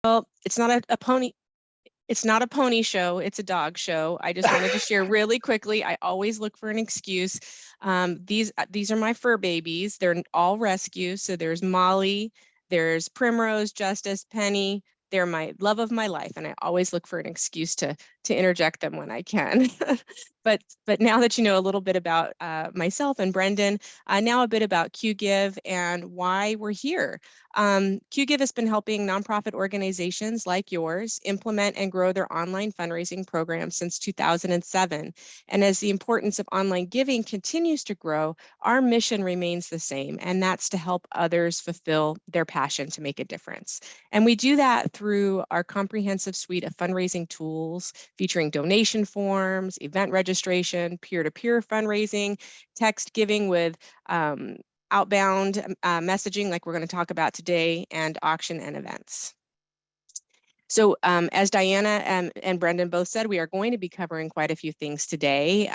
Well, it's not a pony. It's not a pony show, it's a dog show. I just wanted to share really quickly. I always look for an excuse. These are my fur babies. They're all rescue. So there's Molly, there's Primrose, Justice, Penny. They're my love of my life, and I always look for an excuse to interject them when I can. But now that you know a little bit about myself and Brendan, now a bit about Qgiv and why we're here. Qgiv has been helping nonprofit organizations like yours implement and grow their online fundraising programs since 2007. And as the importance of online giving continues to grow, our mission remains the same, and that's to help others fulfill their passion to make a difference. And we do that through our comprehensive suite of fundraising tools featuring donation forms, event registration, peer-to-peer fundraising, text giving with outbound messaging like we're going to talk about today, and auction and events. So as Diana and Brendan both said, we are going to be covering quite a few things today,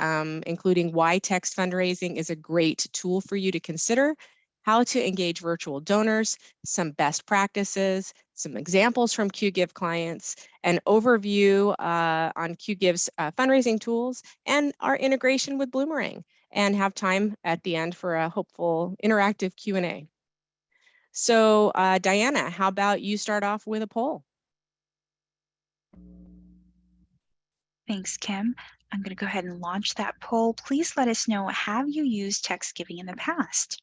including why text fundraising is a great tool for you to consider, how to engage virtual donors, some best practices, some examples from Qgiv clients, an overview on Qgiv's fundraising tools, and our integration with Bloomerang, and have time at the end for a hopeful interactive Q&A. So Diana, how about you start off with a poll? Thanks, Kim. I'm going to go ahead and launch that poll. Please let us know, have you used text giving in the past?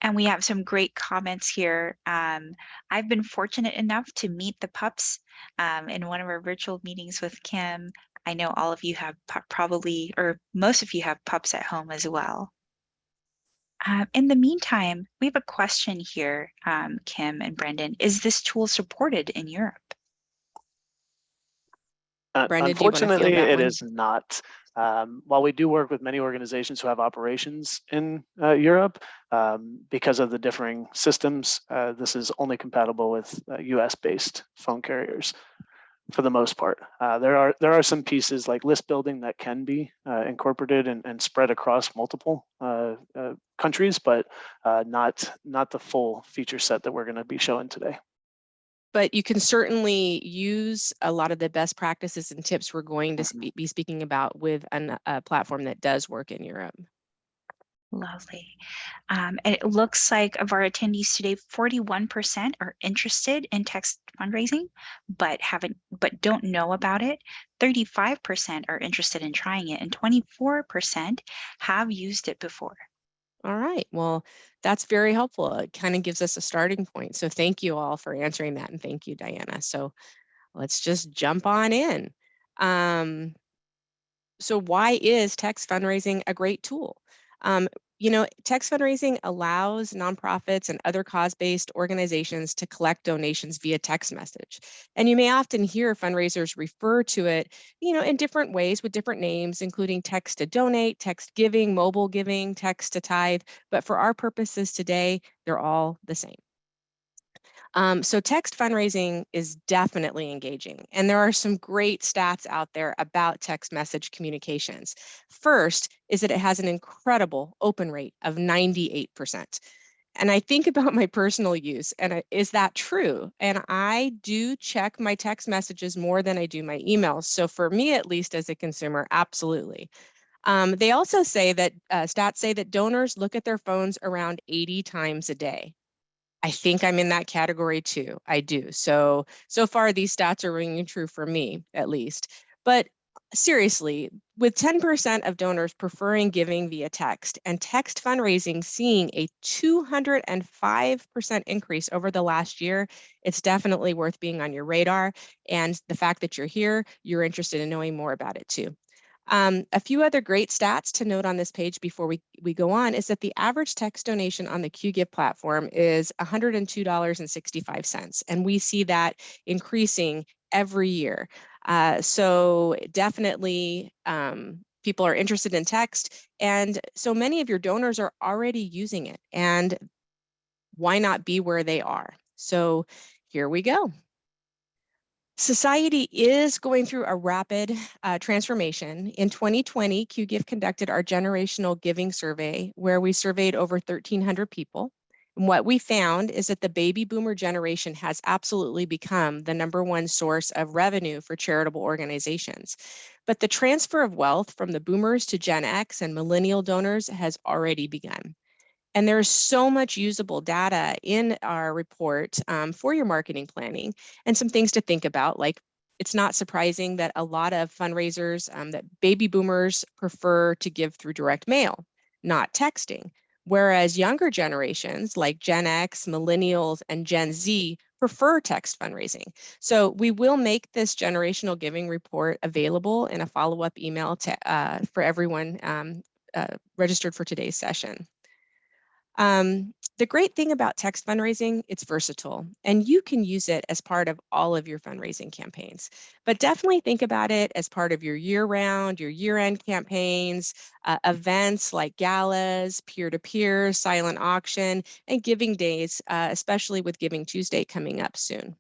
And we have some great comments here. I've been fortunate enough to meet the pups in one of our virtual meetings with Kim. I know all of you have probably, or most of you have pups at home as well. In the meantime, we have a question here, Kim and Brendan. Is this tool supported in Europe? Brendan, unfortunately, it is not. While we do work with many organizations who have operations in Europe, because of the differing systems, this is only compatible with US-based phone carriers for the most part. There are some pieces like list building that can be incorporated and spread across multiple countries, but not the full feature set that we're going to be showing today. But you can certainly use a lot of the best practices and tips we're going to be speaking about with a platform that does work in Europe. Lovely. And it looks like of our attendees today, 41% are interested in text fundraising, but don't know about it. 35% are interested in trying it, and 24% have used it before. All right, well, that's very helpful. It kind of gives us a starting point. So thank you all for answering that, and thank you, Diana. So let's just jump on in. So why is text fundraising a great tool? You know, text fundraising allows nonprofits and other cause-based organizations to collect donations via text message. And you may often hear fundraisers refer to it, you know, in different ways with different names, including text to donate, text giving, mobile giving, text to tithe. But for our purposes today, they're all the same. So text fundraising is definitely engaging, and there are some great stats out there about text message communications. First is that it has an incredible open rate of 98%. And I think about my personal use, and is that true? And I do check my text messages more than I do my emails. So for me, at least as a consumer, absolutely. They also say that stats say that donors look at their phones around 80 times a day. I think I'm in that category too. I do. So far, these stats are ringing true for me, at least. But seriously, with 10% of donors preferring giving via text and text fundraising seeing a 205% increase over the last year, it's definitely worth being on your radar. And the fact that you're here, you're interested in knowing more about it too. A few other great stats to note on this page before we go on is that the average text donation on the Qgiv platform is $102.65, and we see that increasing every year. So definitely people are interested in text, and so many of your donors are already using it, and why not be where they are? So here we go. Society is going through a rapid transformation. In 2020, Qgiv conducted our generational giving survey, where we surveyed over 1,300 people. And what we found is that the baby boomer generation has absolutely become the #1 source of revenue for charitable organizations. But the transfer of wealth from the boomers to Gen X and millennial donors has already begun. And there's so much usable data in our report for your marketing planning and some things to think about, like it's not surprising that a lot of fundraisers that baby boomers prefer to give through direct mail, not texting, whereas younger generations like Gen X, millennials, and Gen Z prefer text fundraising. So we will make this generational giving report available in a follow-up email for everyone registered for today's session. The great thing about text fundraising, it's versatile, and you can use it as part of all of your fundraising campaigns. But definitely think about it as part of your year-round, your year-end campaigns, events like galas, peer-to-peer, silent auction, and giving days, especially with Giving Tuesday coming up soon.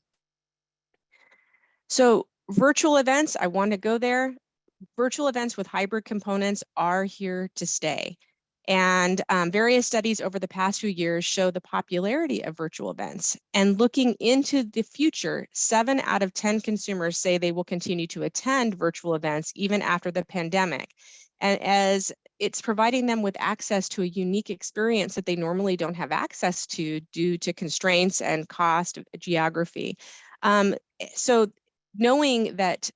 So virtual events, I want to go there. Virtual events with hybrid components are here to stay. And various studies over the past few years show the popularity of virtual events. And looking into the future, 7 out of 10 consumers say they will continue to attend virtual events even after the pandemic. And as it's providing them with access to a unique experience that they normally don't have access to due to constraints and cost, geography. So knowing that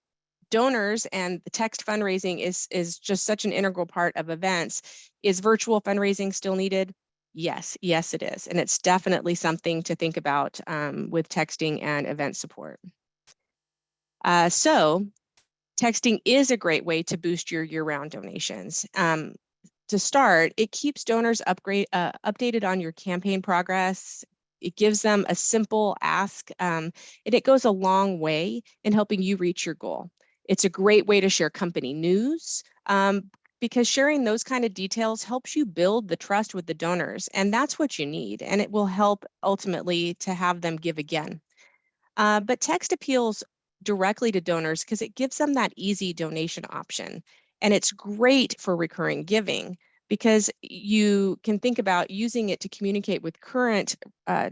donors and the text fundraising is just such an integral part of events. Is virtual fundraising still needed? Yes, it is. And it's definitely something to think about with texting and event support. So texting is a great way to boost your year-round donations. To start, it keeps donors updated on your campaign progress. It gives them a simple ask, and it goes a long way in helping you reach your goal. It's a great way to share company news because sharing those kind of details helps you build the trust with the donors, and that's what you need, and it will help ultimately to have them give again. But text appeals directly to donors because it gives them that easy donation option, and it's great for recurring giving because you can think about using it to communicate with current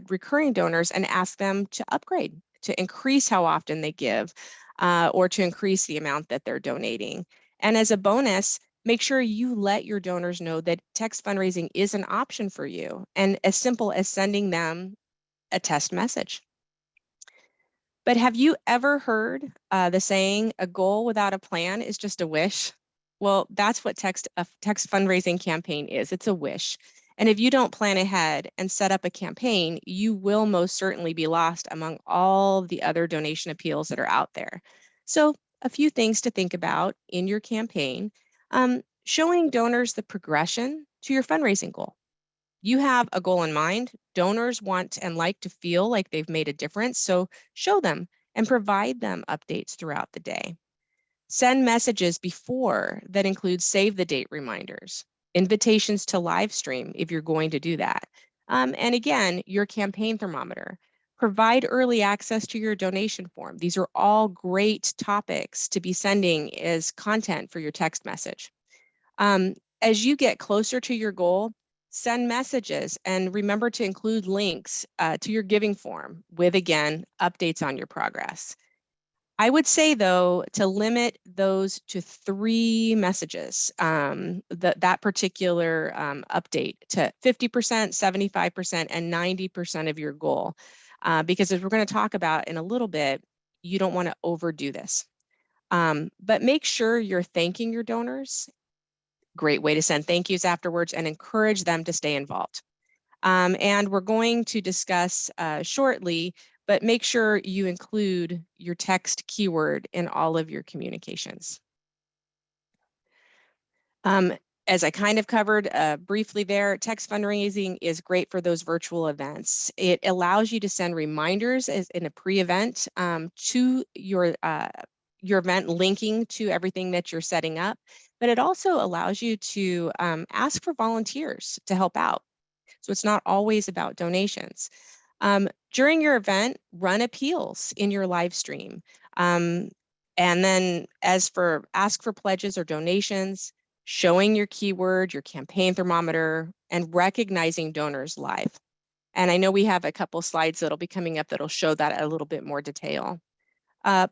recurring donors and ask them to upgrade, to increase how often they give, or to increase the amount that they're donating. And as a bonus, make sure you let your donors know that text fundraising is an option for you, and as simple as sending them a test message. But have you ever heard the saying, a goal without a plan is just a wish? Well, that's what a text fundraising campaign is. It's a wish. And if you don't plan ahead and set up a campaign, you will most certainly be lost among all the other donation appeals that are out there. So a few things to think about in your campaign, showing donors the progression to your fundraising goal. You have a goal in mind. Donors want and like to feel like they've made a difference, so show them and provide them updates throughout the day. Send messages before that include save the date reminders, invitations to live stream if you're going to do that. And again, your campaign thermometer. Provide early access to your donation form. These are all great topics to be sending as content for your text message. As you get closer to your goal, send messages and remember to include links to your giving form with, again, updates on your progress. I would say, though, to limit those to 3 messages, that particular update to 50%, 75%, and 90% of your goal. Because as we're going to talk about in a little bit, you don't want to overdo this. But make sure you're thanking your donors. Great way to send thank yous afterwards and encourage them to stay involved. And we're going to discuss shortly, but make sure you include your text keyword in all of your communications. As I kind of covered briefly there, text fundraising is great for those virtual events. It allows you to send reminders in a pre-event to your event, linking to everything that you're setting up, but it also allows you to ask for volunteers to help out. So it's not always about donations. During your event, run appeals in your live stream. And then ask for pledges or donations, showing your keyword, your campaign thermometer, and recognizing donors live. And I know we have a couple slides that'll be coming up that'll show that at a little bit more detail.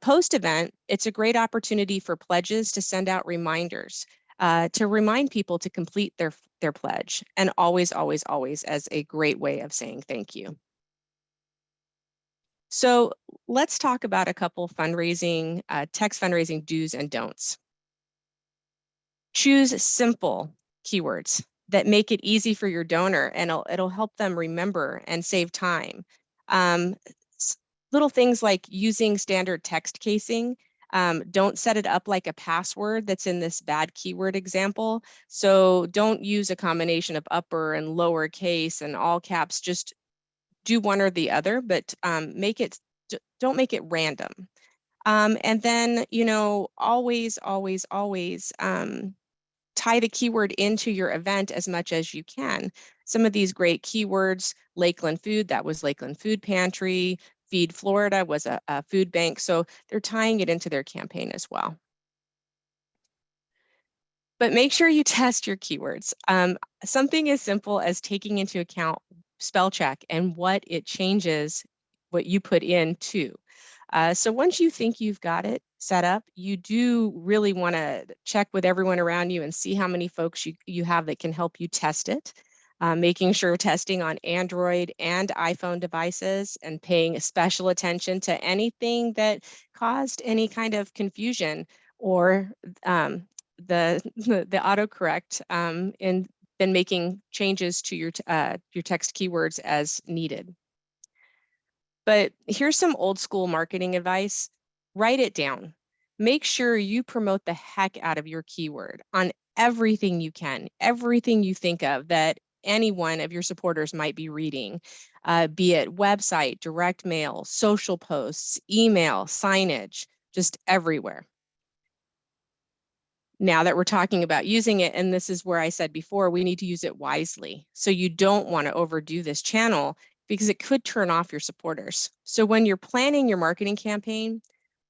Post-event, it's a great opportunity for pledges to send out reminders to remind people to complete their pledge, and always, always, always as a great way of saying thank you. So let's talk about a couple fundraising, text fundraising do's and don'ts. Choose simple keywords that make it easy for your donor, and it'll help them remember and save time. Little things like using standard text casing. Don't set it up like a password that's in this bad keyword example. So don't use a combination of upper and lower case and all caps. Just do one or the other, but don't make it random. And then, always, always, always tie the keyword into your event as much as you can. Some of these great keywords, Lakeland Food, that was Lakeland Food Pantry, Feed Florida was a food bank. So they're tying it into their campaign as well. But make sure you test your keywords. Something as simple as taking into account spell check and what it changes, what you put in too. So once you think you've got it set up, you do really want to check with everyone around you and see how many folks you have that can help you test it. Making sure testing on Android and iPhone devices, and paying special attention to anything that caused any kind of confusion, or the autocorrect, and then making changes to your text keywords as needed. But here's some old school marketing advice. Write it down. Make sure you promote the heck out of your keyword on everything you can, everything you think of that any one of your supporters might be reading, be it website, direct mail, social posts, email, signage, just everywhere. Now that we're talking about using it, and this is where I said before, we need to use it wisely. So you don't want to overdo this channel because it could turn off your supporters. So when you're planning your marketing campaign,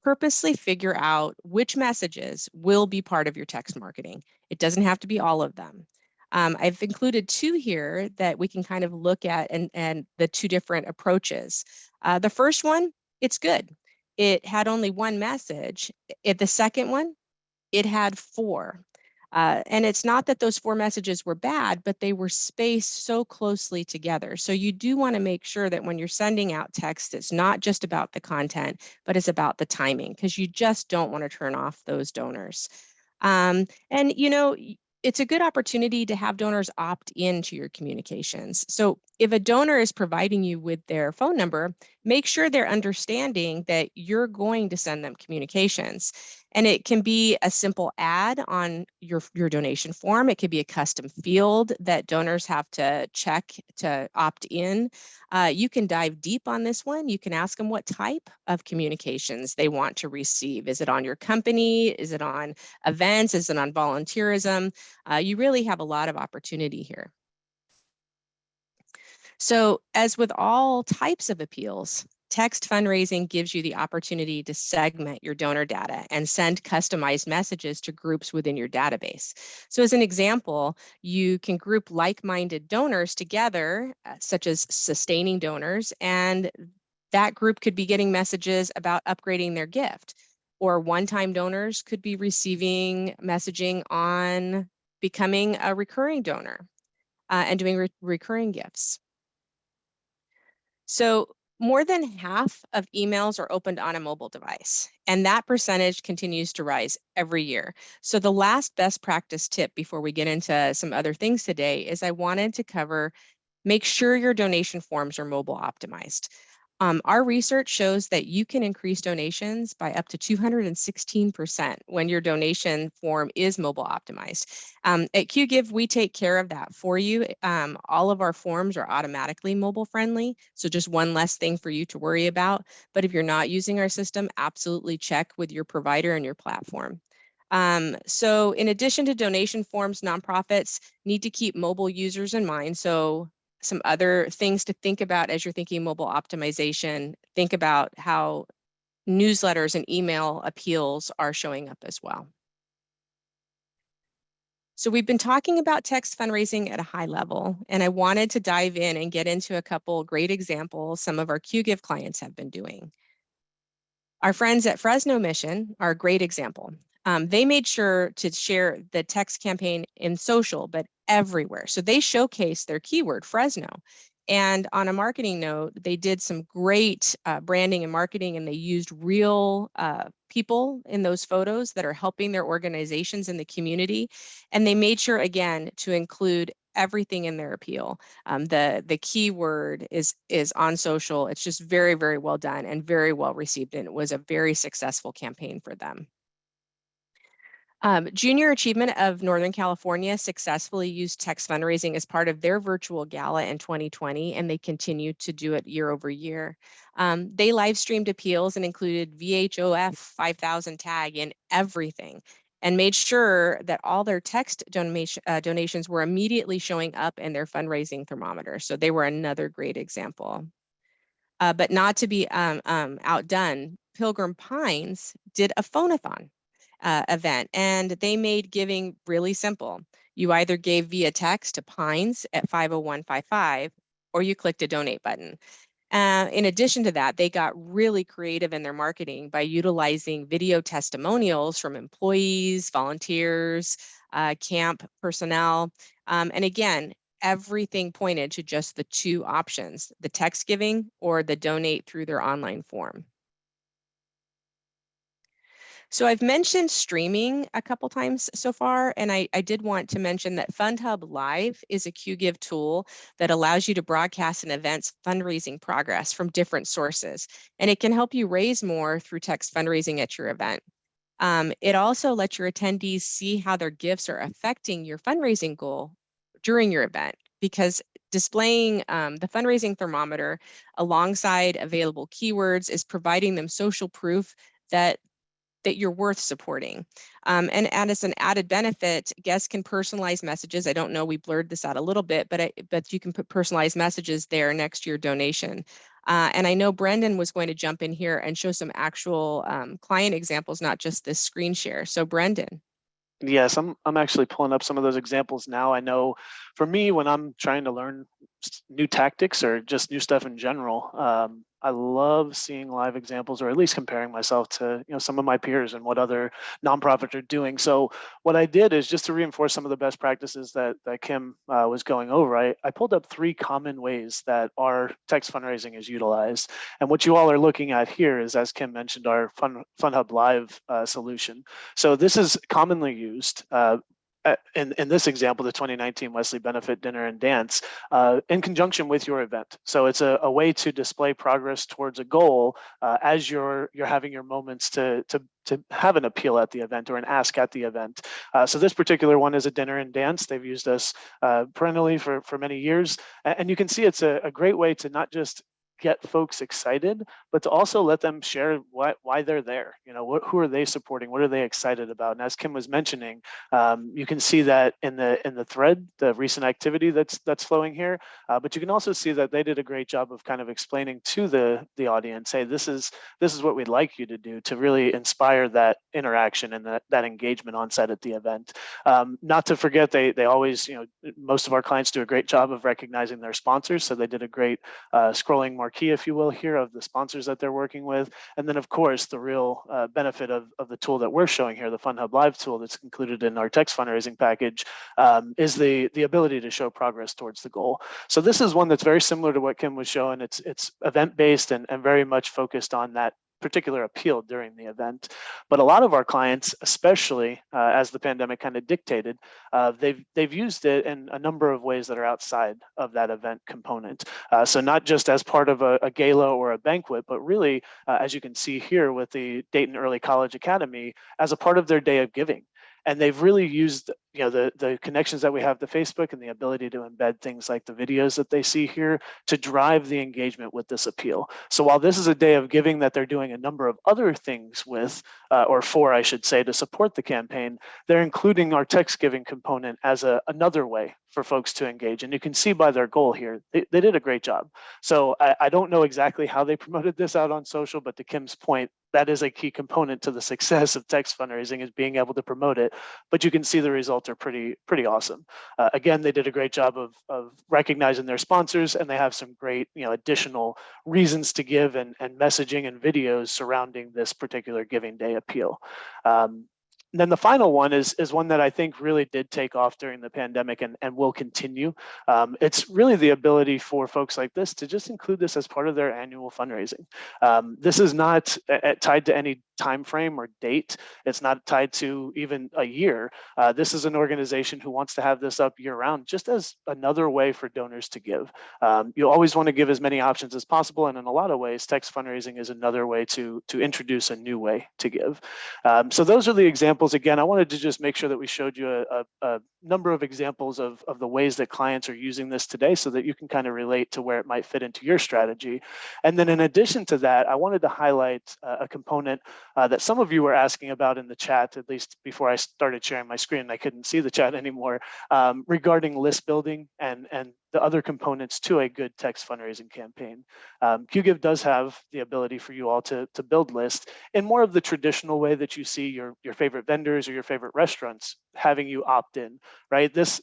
purposely figure out which messages will be part of your text marketing. It doesn't have to be all of them. I've included two here that we can kind of look at, and the two different approaches. The first one, it's good. It had only one message. The second one, it had four. And it's not that those four messages were bad, but they were spaced so closely together. So you do want to make sure that when you're sending out text, it's not just about the content, but it's about the timing, because you just don't want to turn off those donors. And it's a good opportunity to have donors opt into your communications. So if a donor is providing you with their phone number, make sure they're understanding that you're going to send them communications. And it can be a simple ad on your donation form. It could be a custom field that donors have to check to opt in. You can dive deep on this one. You can ask them what type of communications they want to receive. Is it on your company? Is it on events? Is it on volunteerism? You really have a lot of opportunity here. So as with all types of appeals, text fundraising gives you the opportunity to segment your donor data and send customized messages to groups within your database. So as an example, you can group like-minded donors together, such as sustaining donors, and that group could be getting messages about upgrading their gift, or one-time donors could be receiving messaging on becoming a recurring donor and doing recurring gifts. So more than half of emails are opened on a mobile device, and that percentage continues to rise every year. So the last best practice tip before we get into some other things today is I wanted to cover, make sure your donation forms are mobile optimized. Our research shows that you can increase donations by up to 216% when your donation form is mobile optimized. At Qgiv, we take care of that for you. All of our forms are automatically mobile friendly, so just one less thing for you to worry about. But if you're not using our system, absolutely check with your provider and your platform. So in addition to donation forms, nonprofits need to keep mobile users in mind. So some other things to think about as you're thinking mobile optimization, think about how newsletters and email appeals are showing up as well. So we've been talking about text fundraising at a high level, and I wanted to dive in and get into a couple great examples some of our Qgiv clients have been doing. Our friends at Fresno Mission are a great example. They made sure to share the text campaign in social, but everywhere. So they showcased their keyword, Fresno. And on a marketing note, they did some great branding and marketing, and they used real people in those photos that are helping their organizations in the community. And they made sure, again, to include everything in their appeal. The keyword is on social. It's just very, very well done and very well received, and it was a very successful campaign for them. Junior Achievement of Northern California successfully used text fundraising as part of their virtual gala in 2020, and they continue to do it year over year. They live streamed appeals and included VHOF 5000 tag in everything, and made sure that all their text donations were immediately showing up in their fundraising thermometer. So they were another great example. But not to be outdone, Pilgrim Pines did a phone-a-thon event, and they made giving really simple. You either gave via text to Pines at 50155, or you clicked a donate button. In addition to that, they got really creative in their marketing by utilizing video testimonials from employees, volunteers, camp personnel. And again, everything pointed to just the two options, the text giving or the donate through their online form. So I've mentioned streaming a couple times so far, and I did want to mention that FundHub Live is a Qgiv tool that allows you to broadcast an event's fundraising progress from different sources, and it can help you raise more through text fundraising at your event. It also lets your attendees see how their gifts are affecting your fundraising goal during your event, because displaying the fundraising thermometer alongside available keywords is providing them social proof that you're worth supporting. And as an added benefit, guests can personalize messages. I don't know, we blurred this out a little bit, but you can put personalized messages there next to your donation. And I know Brendan was going to jump in here and show some actual client examples, not just this screen share. So Brendan. Yes, I'm actually pulling up some of those examples now. I know for me, when I'm trying to learn new tactics or just new stuff in general, I love seeing live examples, or at least comparing myself to some of my peers and what other nonprofits are doing. So what I did is, just to reinforce some of the best practices that Kim was going over, I pulled up 3 common ways that our text fundraising is utilized. And what you all are looking at here is, as Kim mentioned, our FundHub Live solution. So this is commonly used in this example, the 2019 Wesley Benefit Dinner and Dance, in conjunction with your event. So it's a way to display progress towards a goal as you're having your moments to have an appeal at the event or an ask at the event. So this particular one is a dinner and dance. They've used us perennially for many years. And you can see it's a great way to not just get folks excited, but to also let them share why they're there. Who are they supporting? What are they excited about? And as Kim was mentioning, you can see that in the thread, the recent activity that's flowing here. But you can also see that they did a great job of kind of explaining to the audience, hey, this is what we'd like you to do to really inspire that interaction and that engagement on site at the event. Not to forget, they always, most of our clients do a great job of recognizing their sponsors. So they did a great scrolling marquee, if you will, here of the sponsors that they're working with. And then, of course, the real benefit of the tool that we're showing here, the FundHub Live tool that's included in our text fundraising package, is the ability to show progress towards the goal. So this is one that's very similar to what Kim was showing. It's event-based and very much focused on that particular appeal during the event. But a lot of our clients, especially as the pandemic kind of dictated, they've used it in a number of ways that are outside of that event component. So not just as part of a gala or a banquet, but really, as you can see here with the Dayton Early College Academy, as a part of their day of giving. And they've really used the connections that we have to Facebook and the ability to embed things like the videos that they see here to drive the engagement with this appeal. So while this is a day of giving that they're doing a number of other things with, or for, I should say, to support the campaign, they're including our text giving component as another way for folks to engage. And you can see by their goal here, they did a great job. So I don't know exactly how they promoted this out on social, but to Kim's point, that is a key component to the success of text fundraising, is being able to promote it. But you can see the result are pretty awesome. Again, they did a great job of recognizing their sponsors, and they have some great additional reasons to give and messaging and videos surrounding this particular Giving Day appeal. And then the final one is one that I think really did take off during the pandemic and will continue. It's really the ability for folks like this to just include this as part of their annual fundraising. This is not tied to any time frame or date. It's not tied to even a year. This is an organization who wants to have this up year round, just as another way for donors to give. You always want to give as many options as possible, and in a lot of ways, text fundraising is another way to introduce a new way to give. So those are the examples. Again, I wanted to just make sure that we showed you a number of examples of the ways that clients are using this today, so that you can kind of relate to where it might fit into your strategy. And then in addition to that, I wanted to highlight a component that some of you were asking about in the chat, at least before I started sharing my screen. I couldn't see the chat anymore, regarding list building and the other components to a good text fundraising campaign. Qgiv does have the ability for you all to build lists in more of the traditional way that you see your favorite vendors or your favorite restaurants having you opt in, right? This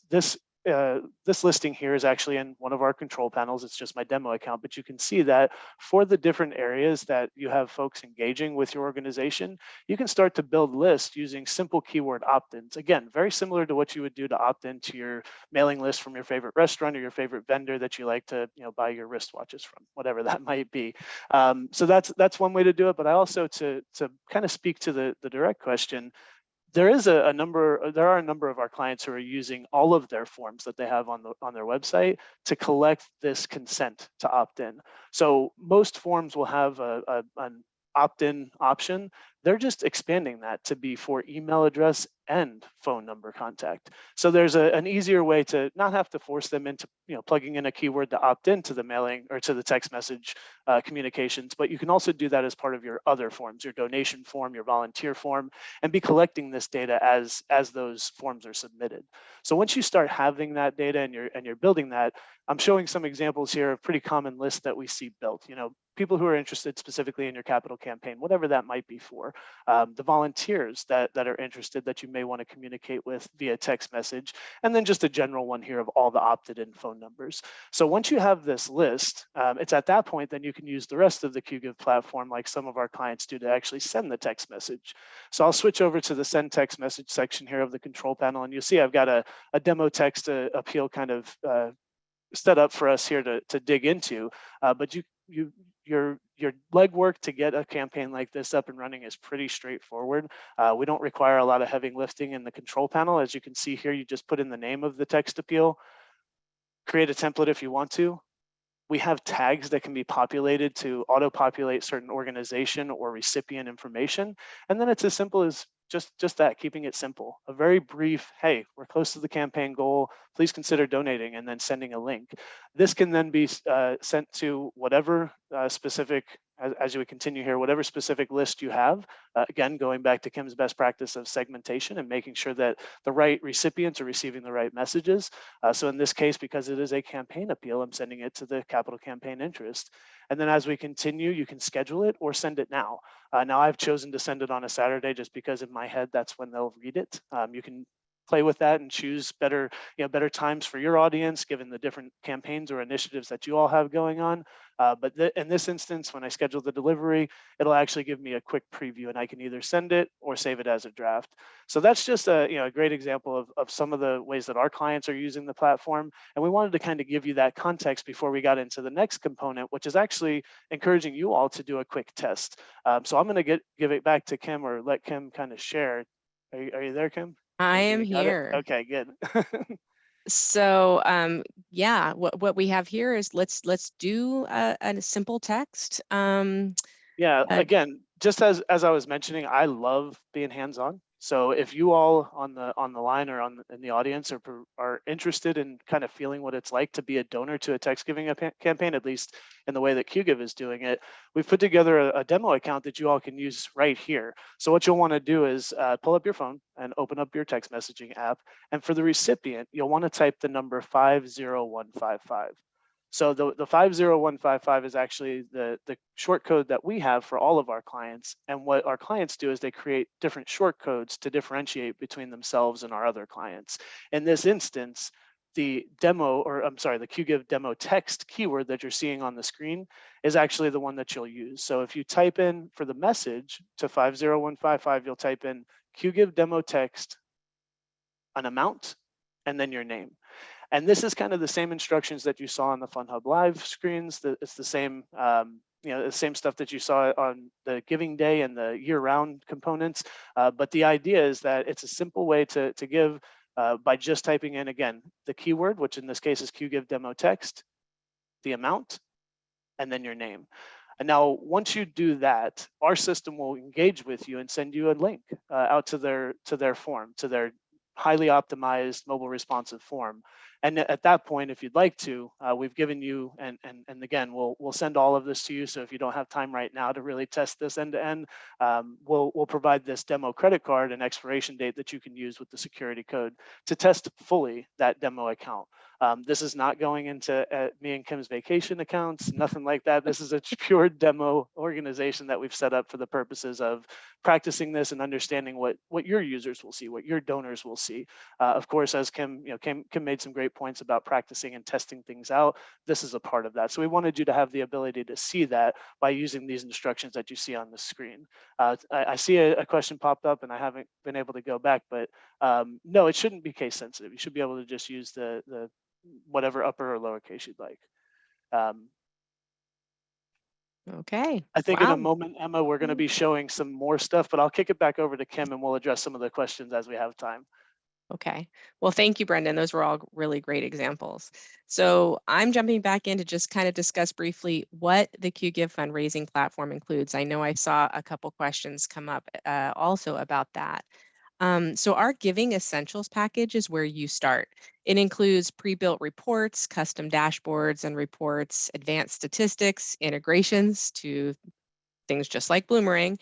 listing here is actually in one of our control panels. It's just my demo account, but you can see that for the different areas that you have folks engaging with your organization, you can start to build lists using simple keyword opt-ins. Again, very similar to what you would do to opt into your mailing list from your favorite restaurant or your favorite vendor that you like to buy your wristwatches from, whatever that might be. So that's one way to do it. But I also, to kind of speak to the direct question, there are a number of our clients who are using all of their forms that they have on their website to collect this consent to opt in. So most forms will have an opt-in option. They're just expanding that to be for email address and phone number contact. So there's an easier way to not have to force them into plugging in a keyword to opt into the mailing or to the text message communications, but you can also do that as part of your other forms, your donation form, your volunteer form, and be collecting this data as those forms are submitted. So once you start having that data and you're building that, I'm showing some examples here of pretty common lists that we see built. People who are interested specifically in your capital campaign, whatever that might be for, the volunteers that are interested that you may want to communicate with via text message, and then just a general one here of all the opted-in phone numbers. So once you have this list, it's at that point then you can use the rest of the Qgiv platform, like some of our clients do, to actually send the text message. So I'll switch over to the send text message section here of the control panel, and you'll see I've got a demo text appeal kind of set up for us here to dig into, but your legwork to get a campaign like this up and running is pretty straightforward. We don't require a lot of heavy lifting in the control panel. As you can see here, you just put in the name of the text appeal, create a template if you want to. We have tags that can be populated to auto-populate certain organization or recipient information. And then it's as simple as just that, keeping it simple. A very brief, hey, we're close to the campaign goal, please consider donating, and then sending a link. This can then be sent to whatever specific, as you continue here, whatever specific list you have. Again, going back to Kim's best practice of segmentation and making sure that the right recipients are receiving the right messages. So in this case, because it is a campaign appeal, I'm sending it to the capital campaign interest. And then as we continue, you can schedule it or send it now. Now I've chosen to send it on a Saturday just because in my head, that's when they'll read it. You can play with that and choose better times for your audience, given the different campaigns or initiatives that you all have going on. But in this instance, when I schedule the delivery, it'll actually give me a quick preview, and I can either send it or save it as a draft. So that's just a great example of some of the ways that our clients are using the platform. And we wanted to kind of give you that context before we got into the next component, which is actually encouraging you all to do a quick test. So I'm going to give it back to Kim, or let Kim kind of share. Are you there, Kim? I am You got it? here. Okay, good. So yeah, what we have here is let's do a simple text. Yeah, again, just as I was mentioning, I love being hands-on. So if you all on the line or in the audience are interested in kind of feeling what it's like to be a donor to a text giving campaign, at least in the way that Qgiv is doing it, we've put together a demo account that you all can use right here. So what you'll want to do is pull up your phone and open up your text messaging app. And for the recipient, you'll want to type the number 50155. So the 50155 is actually the short code that we have for all of our clients. And what our clients do is they create different short codes to differentiate between themselves and our other clients. In this instance, the demo, or I'm sorry, the Qgiv demo text keyword that you're seeing on the screen is actually the one that you'll use. So if you type in for the message to 50155, you'll type in Qgiv demo text, an amount, and then your name. And this is kind of the same instructions that you saw on the FunHub Live screens. It's the same, the same stuff that you saw on the Giving Day and the year-round components. But the idea is that it's a simple way to give by just typing in, again, the keyword, which in this case is Qgiv demo text, the amount, and then your name. And now, once you do that, our system will engage with you and send you a link out to their form, to their highly optimized mobile responsive form. And at that point, if you'd like to, we've given you, and again, we'll send all of this to you. So if you don't have time right now to really test this end to end, we'll provide this demo credit card and expiration date that you can use with the security code to test fully that demo account. This is not going into me and Kim's vacation accounts, nothing like that. This is a pure demo organization that we've set up for the purposes of practicing this and understanding what your users will see, what your donors will see. Of course, as Kim made some great points about practicing and testing things out. This is a part of that. So we wanted you to have the ability to see that by using these instructions that you see on the screen. I see a question popped up and I haven't been able to go back, but no, it shouldn't be case sensitive. You should be able to just use the whatever upper or lowercase you'd like. Okay. I think in Wow. a moment, Emma, we're going to be showing some more stuff, but I'll kick it back over to Kim and we'll address some of the questions as we have time. Okay. Well, thank you, Brendan. Those were all really great examples. So I'm jumping back in to just kind of discuss briefly what the Qgiv fundraising platform includes. I know I saw a couple questions come up also about that. So our Giving Essentials package is where you start. It includes pre-built reports, custom dashboards and reports, advanced statistics, integrations to things just like Bloomerang,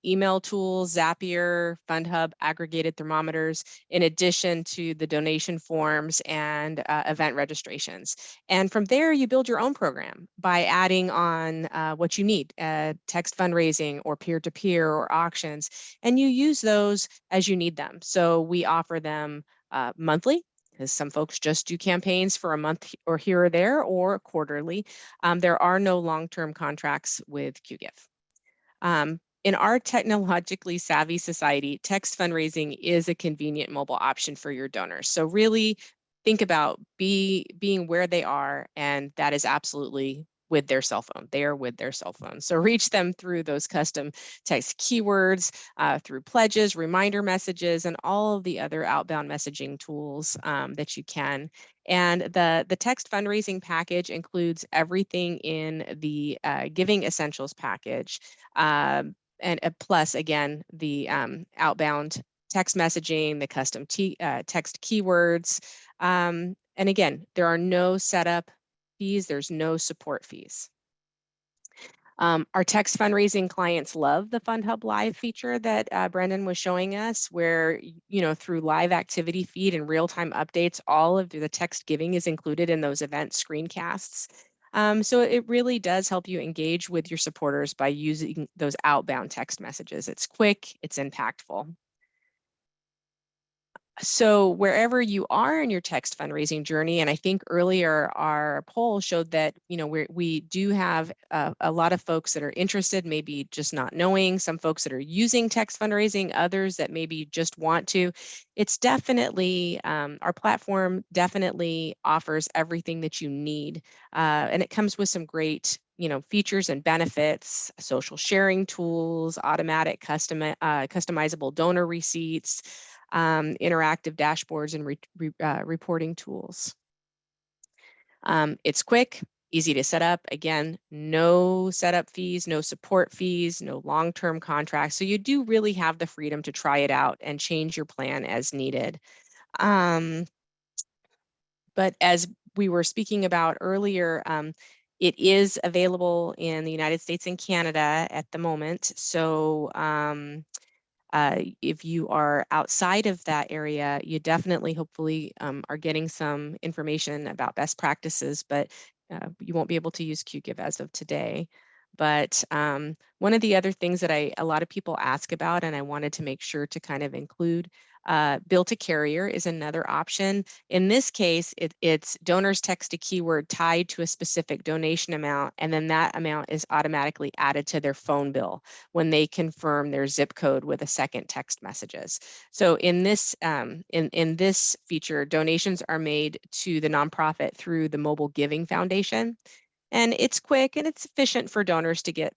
email tools, Zapier, FundHub, aggregated thermometers, in addition to the donation forms and event registrations. And from there, you build your own program by adding on what you need, text fundraising or peer-to-peer or auctions, and you use those as you need them. So we offer them monthly, because some folks just do campaigns for a month or here or there, or quarterly. There are no long-term contracts with Qgiv. In our technologically savvy society, text fundraising is a convenient mobile option for your donors. So really think about being where they are, and that is absolutely with their cell phone. They are with their cell phone. So reach them through those custom text keywords, through pledges, reminder messages, and all of the other outbound messaging tools that you can. And the text fundraising package includes everything in the Giving Essentials package. And plus, again, the outbound text messaging, the custom text keywords. And again, there are no setup fees, there's no support fees. Our text fundraising clients love the FundHub Live feature that Brendan was showing us, where, through live activity feed and real-time updates, all of the text giving is included in those event screencasts. So it really does help you engage with your supporters by using those outbound text messages. It's quick, it's impactful. So wherever you are in your text fundraising journey, and I think earlier our poll showed that, we do have a lot of folks that are interested, maybe just not knowing, some folks that are using text fundraising, others that maybe just want to. It's definitely, our platform definitely offers everything that you need. And it comes with some great features and benefits, social sharing tools, automatic customizable donor receipts, interactive dashboards and reporting tools. It's quick, easy to set up. Again, no setup fees, no support fees, no long-term contracts. So you do really have the freedom to try it out and change your plan as needed. But as we were speaking about earlier, it is available in the United States and Canada at the moment. So if you are outside of that area, you definitely, hopefully, are getting some information about best practices. But you won't be able to use Qgiv as of today. But one of the other things that a lot of people ask about, and I wanted to make sure to kind of include, bill to carrier is another option. In this case, it's donors text a keyword tied to a specific donation amount, and then that amount is automatically added to their phone bill when they confirm their zip code with a second text messages. So in this in this feature, donations are made to the nonprofit through the Mobile Giving Foundation. And it's quick and it's efficient for donors to get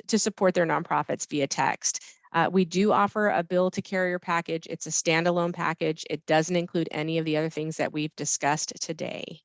to support their nonprofits via text. We do offer a bill to carrier package. It's a standalone package. It doesn't include any of the other things that we've discussed today.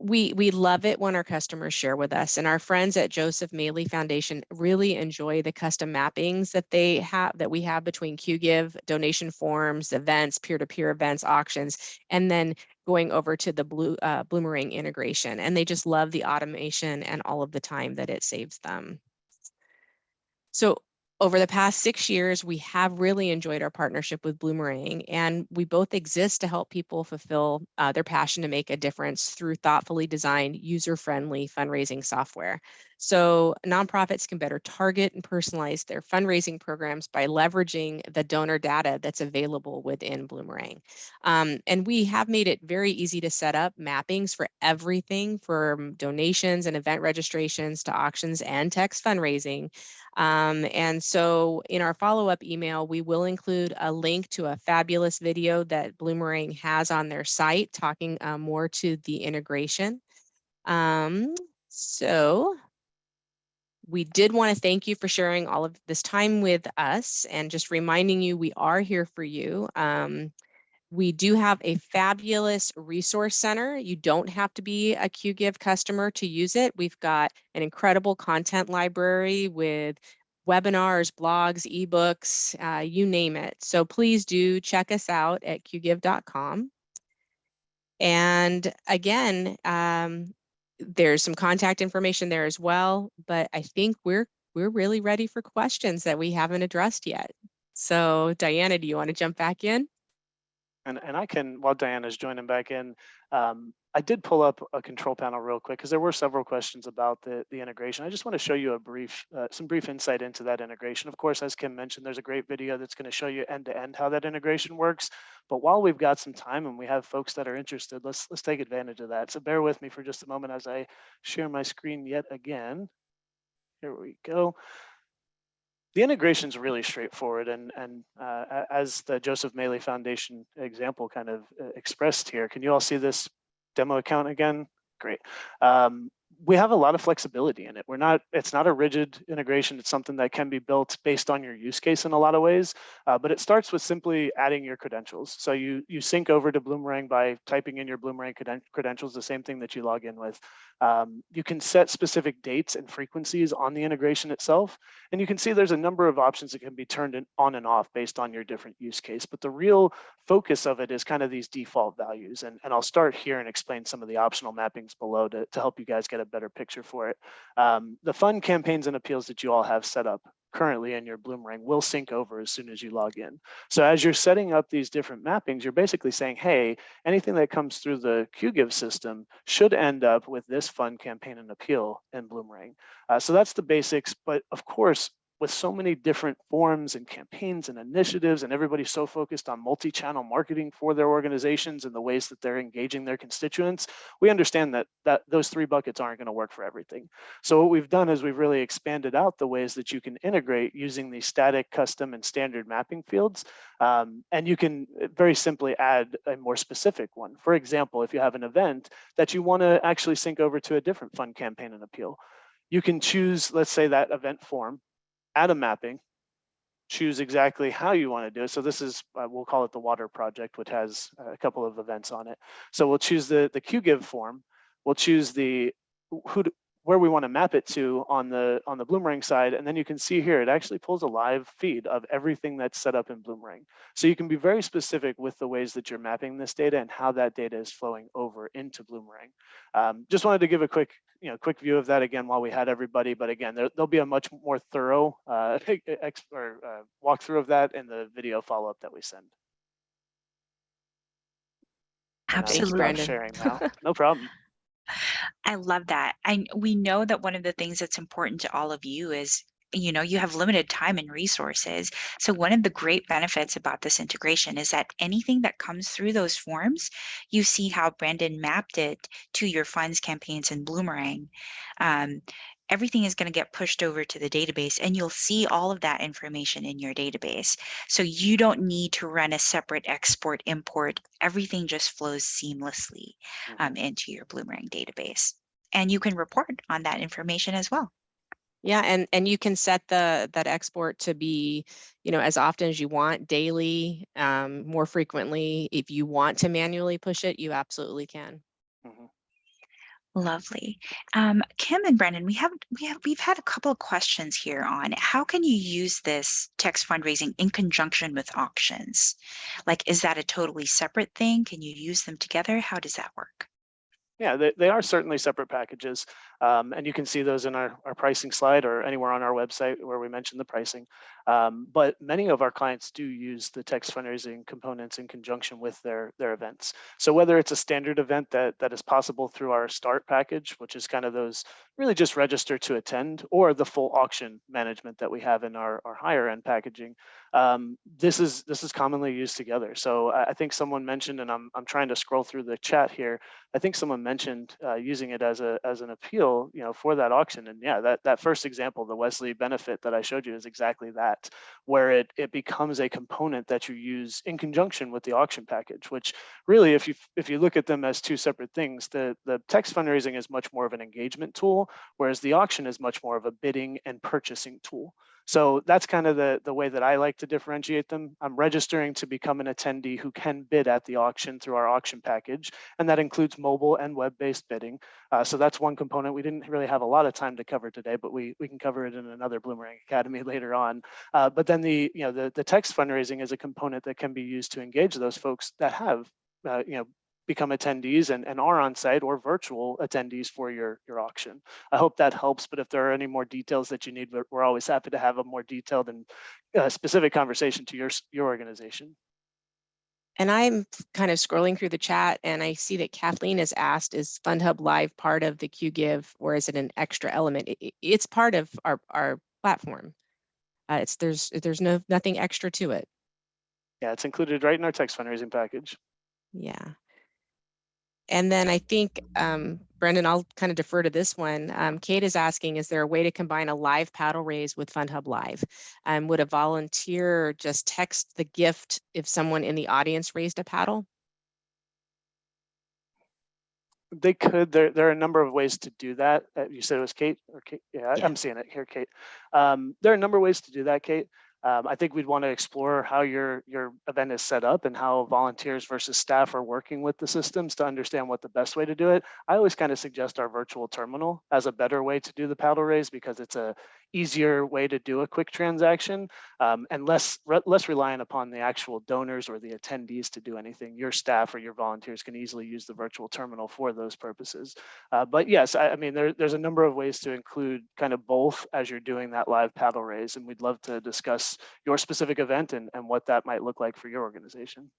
We love it when our customers share with us, and our friends at Joseph Maley Foundation really enjoy the custom mappings that we have between Qgiv, donation forms, events, peer-to-peer events, auctions, and then going over to the Bloomerang integration. And they just love the automation and all of the time that it saves them. So over the past 6 years, we have really enjoyed our partnership with Bloomerang, and we both exist to help people fulfill their passion to make a difference through thoughtfully designed, user-friendly fundraising software. So nonprofits can better target and personalize their fundraising programs by leveraging the donor data that's available within Bloomerang. And we have made it very easy to set up mappings for everything from donations and event registrations to auctions and text fundraising. And so in our follow-up email, we will include a link to a fabulous video that Bloomerang has on their site talking more to the integration. So we did want to thank you for sharing all of this time with us and just reminding you we are here for you. We do have a fabulous resource center. You don't have to be a Qgiv customer to use it. We've got an incredible content library with webinars, blogs, ebooks, you name it. So please do check us out at qgiv.com. And again, there's some contact information there as well, but I think we're really ready for questions that we haven't addressed yet. So Diana, do you want to jump back in? And I can, while Diana's joining back in, I did pull up a control panel real quick because there were several questions about the integration. I just want to show you a brief, some brief insight into that integration. Of course, as Kim mentioned, there's a great video that's going to show you end to end how that integration works. But while we've got some time and we have folks that are interested, let's take advantage of that. So bear with me for just a moment as I share my screen yet again. Here we go. The integration is really straightforward, and as the Joseph Maley Foundation example kind of expressed here, can you all see this demo account again? Great. We have a lot of flexibility in it. It's not a rigid integration. It's something that can be built based on your use case in a lot of ways, but it starts with simply adding your credentials. So you sync over to Bloomerang by typing in your Bloomerang credentials, the same thing that you log in with. You can set specific dates and frequencies on the integration itself. And you can see there's a number of options that can be turned on and off based on your different use case. But the real focus of it is kind of these default values. And I'll start here and explain some of the optional mappings below to help you guys get a better picture for it. The fund campaigns and appeals that you all have set up currently in your Bloomerang will sync over as soon as you log in. So as you're setting up these different mappings, you're basically saying, hey, anything that comes through the Qgiv system should end up with this fund campaign and appeal in Bloomerang. So that's the basics, but of course, with so many different forms and campaigns and initiatives, and everybody so focused on multi-channel marketing for their organizations and the ways that they're engaging their constituents, we understand that those three buckets aren't going to work for everything. So what we've done is we've really expanded out the ways that you can integrate using these static, custom, and standard mapping fields. And you can very simply add a more specific one. For example, if you have an event that you want to actually sync over to a different fund campaign and appeal, you can choose, let's say, that event form, add a mapping, choose exactly how you want to do it. So this is, we'll call it the water project, which has a couple of events on it. So we'll choose the Qgiv form. We'll choose where we want to map it to on the Bloomerang side. And then you can see here, it actually pulls a live feed of everything that's set up in Bloomerang. So you can be very specific with the ways that you're mapping this data and how that data is flowing over into Bloomerang. Just wanted to give a quick view of that again while we had everybody. But again, there'll be a much more thorough walkthrough of that in the video follow-up that we send. And Thank you, stop Absolutely. Brandon. sharing now. No problem. I love that. We know that one of the things that's important to all of you is, you have limited time and resources. So one of the great benefits about this integration is that anything that comes through those forms, you see how Brandon mapped it to your funds, campaigns, and Bloomerang. Um, Everything is going to get pushed over to the database, and you'll see all of that information in your database. So you don't need to run a separate export import. Everything just flows seamlessly into your Bloomerang database. And you can report on that information as well. Yeah, and you can set that export to be, as often as you want, daily, more frequently. If you want to manually push it, you absolutely can. Lovely. Kim and Brandon, we've had a couple of questions here on how can you use this text fundraising in conjunction with auctions? Like, is that a totally separate thing? Can you use them together? How does that work? Yeah, they are certainly separate packages. And you can see those in our pricing slide or anywhere on our website where we mention the pricing. But many of our clients do use the text fundraising components in conjunction with their events. So whether it's a standard event that is possible through our start package, which is kind of those really just register to attend, or the full auction management that we have in our higher end packaging, this is commonly used together. So I think someone mentioned, and I'm trying to scroll through the chat here. I think someone mentioned using it as an appeal, for that auction. And yeah, that first example, the Wesley benefit that I showed you, is exactly that, where it becomes a component that you use in conjunction with the auction package. Which really, if you look at them as two separate things, the text fundraising is much more of an engagement tool, whereas the auction is much more of a bidding and purchasing tool. So that's kind of the way that I like to differentiate them. I'm registering to become an attendee who can bid at the auction through our auction package, and that includes mobile and web-based bidding. So that's one component we didn't really have a lot of time to cover today, but we can cover it in another Bloomerang Academy later on. But then the text fundraising is a component that can be used to engage those folks that have become attendees and are on site or virtual attendees for your auction. I hope that helps, but if there are any more details that you need, we're always happy to have a more detailed and specific conversation to your organization. And I'm kind of scrolling through the chat, and I see that Kathleen has asked, is FundHub Live part of the Qgiv, or is it an extra element? It's part of our platform. There's nothing extra to it. Yeah, it's included right in our text fundraising package. Yeah. And then I think, Brendan, I'll kind of defer to this one. Kate is asking, is there a way to combine a live paddle raise with FundHub Live? Would a volunteer just text the gift if someone in the audience raised a paddle? They could. There are a number of ways to do that. You said it was Kate, or Kate? Yeah, Yeah. I'm seeing it here, Kate. There are a number of ways to do that, Kate. I think we'd want to explore how your event is set up and how volunteers versus staff are working with the systems to understand what the best way to do it. I always kind of suggest our virtual terminal as a better way to do the paddle raise, because it's a easier way to do a quick transaction, and less reliant upon the actual donors or the attendees to do anything. Your staff or your volunteers can easily use the virtual terminal for those purposes. But yes, I mean, there's a number of ways to include kind of both as you're doing that live paddle raise, and we'd love to discuss your specific event and what that might look like for your organization.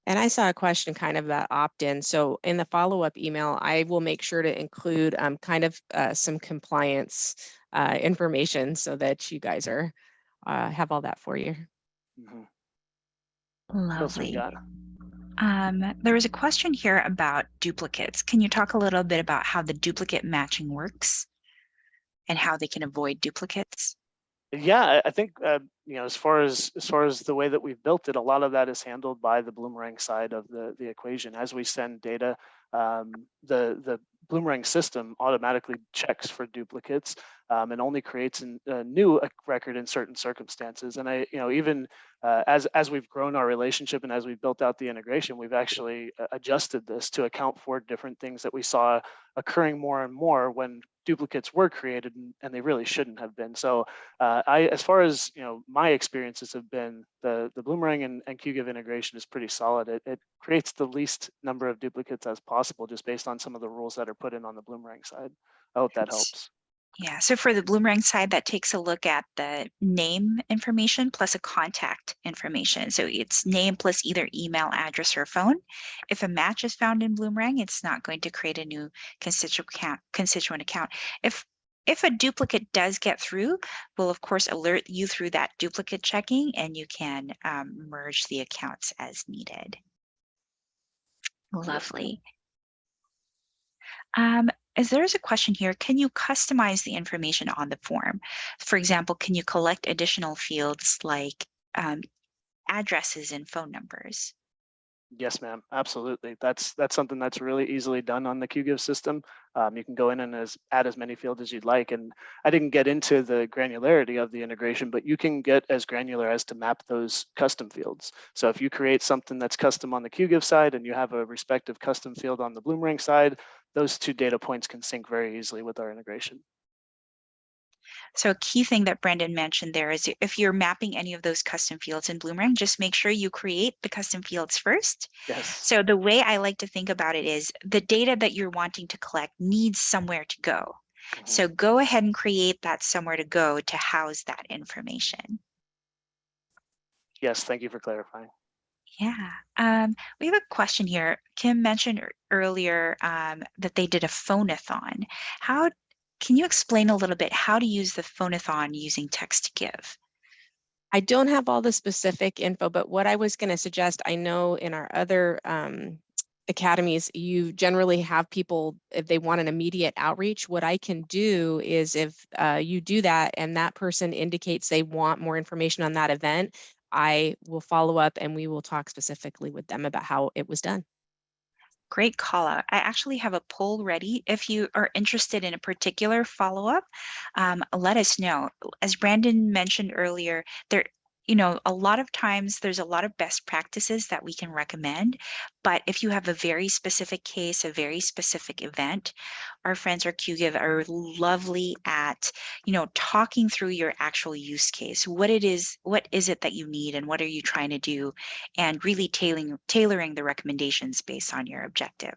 And I saw a question kind of about opt-in. So in the follow-up email, I will make sure to include kind of some compliance information so that you guys are have all that for you. Lovely. There was a question here about duplicates. Can you talk a little bit about how the duplicate matching works and how they can avoid duplicates? Yeah, I think as far as the way that we've built it, a lot of that is handled by the Bloomerang side of the equation. As we send data, the Bloomerang system automatically checks for duplicates and only creates a new record in certain circumstances. And even as we've grown our relationship and as we've built out the integration, we've actually adjusted this to account for different things that we saw occurring more and more when duplicates were created and they really shouldn't have been. So as far as my experiences have been, the Bloomerang and Qgiv integration is pretty solid. It creates the least number of duplicates as possible, just based on some of the rules that are put in on the Bloomerang side. I hope that helps. Yeah, so for the Bloomerang side, that takes a look at the name information plus a contact information. So it's name plus either email address or phone. If a match is found in Bloomerang, it's not going to create a new constituent account. If a duplicate does get through, we'll of course alert you through that duplicate checking, and you can merge the accounts as needed. Lovely. As there's a question here, can you customize the information on the form? For example, can you collect additional fields like addresses and phone numbers? Yes, ma'am. Absolutely. That's something that's really easily done on the Qgiv system. You can go in and add as many fields as you'd like. And I didn't get into the granularity of the integration, but you can get as granular as to map those custom fields. So if you create something that's custom on the Qgiv side and you have a respective custom field on the Bloomerang side, those two data points can sync very easily with our integration. So a key thing that Brandon mentioned there is if you're mapping any of those custom fields in Bloomerang, just make sure you create the custom fields first. Yes. So the way I like to think about it is the data that you're wanting to collect needs somewhere to go. Mhm. So go ahead and create that somewhere to go to house that information. Yes, thank you for clarifying. Yeah. We have a question here. Kim mentioned earlier that they did a phone-a-thon. Can you explain a little bit how to use the phone-a-thon using Text-to-Give? I don't have all the specific info, but what I was going to suggest, I know in our other academies, you generally have people, if they want an immediate outreach, what I can do is if you do that and that person indicates they want more information on that event, I will follow up and we will talk specifically with them about how it was done. Great call out. I actually have a poll ready. If you are interested in a particular follow-up, let us know. As Brandon mentioned earlier, a lot of times there's a lot of best practices that we can recommend, but if you have a very specific case, a very specific event, our friends at Qgiv are lovely at, talking through your actual use case. What is it that you need and what are you trying to do? And really tailoring the recommendations based on your objective.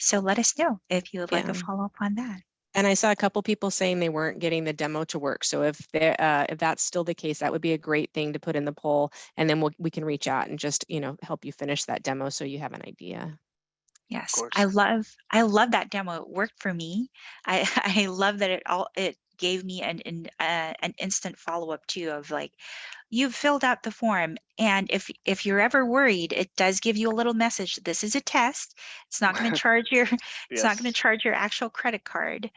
So let us know if you would like a follow-up on that. And I saw a couple people saying they weren't getting the demo to work. So if that's still the case, that would be a great thing to put in the poll, and then we can reach out and just help you finish that demo so you have an idea. Yes, I love that demo. It worked for me. I love that it gave me an instant follow-up too of like, you've filled out the form, and if you're ever worried, it does give you a little message. This is a test. It's not going to charge your it's not going to charge your actual credit card.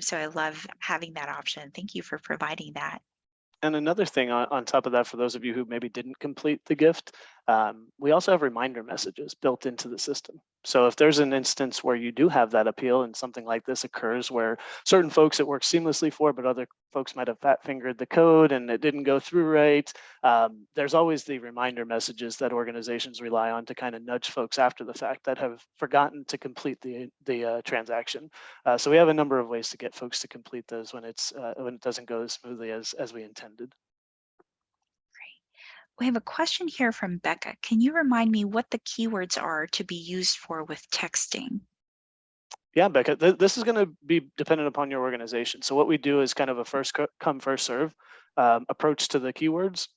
So I love having that option. Thank you for providing that. And another thing on top of that, for those of you who maybe didn't complete the gift, we also have reminder messages built into the system. So if there's an instance where you do have that appeal and something like this occurs where certain folks it works seamlessly for, but other folks might have fat fingered the code and it didn't go through right, there's always the reminder messages that organizations rely on to kind of nudge folks after the fact that have forgotten to complete the transaction. So we have a number of ways to get folks to complete those when it doesn't go as smoothly as we intended. We have a question here from Becca. Can you remind me what the keywords are to be used for with texting? Yeah, Becca, this is going to be dependent upon your organization. So what we do is kind of a first come, first serve approach to the keywords.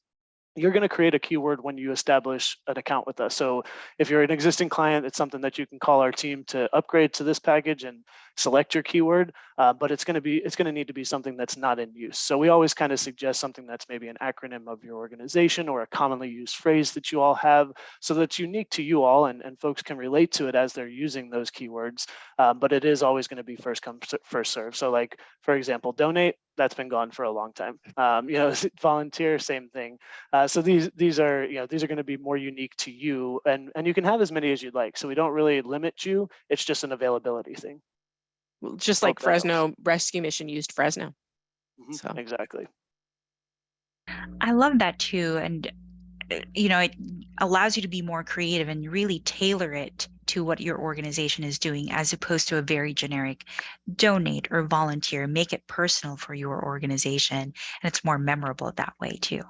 You're going to create a keyword when you establish an account with us. So if you're an existing client, it's something that you can call our team to upgrade to this package and select your keyword, but it's going to need to be something that's not in use. So we always kind of suggest something that's maybe an acronym of your organization or a commonly used phrase that you all have, so that's unique to you all and folks can relate to it as they're using those keywords. But it is always going to be first come, first serve. So like, for example, donate, that's been gone for a long time. Volunteer, same thing. So these are going to be more unique to you, and you can have as many as you'd like. So we don't really limit you. It's just an availability thing. Just like Fresno Rescue Mission used Fresno. So exactly. I love that too, and it allows you to be more creative and really tailor it to what your organization is doing, as opposed to a very generic donate or volunteer. Make it personal for your organization, and it's more memorable that way too.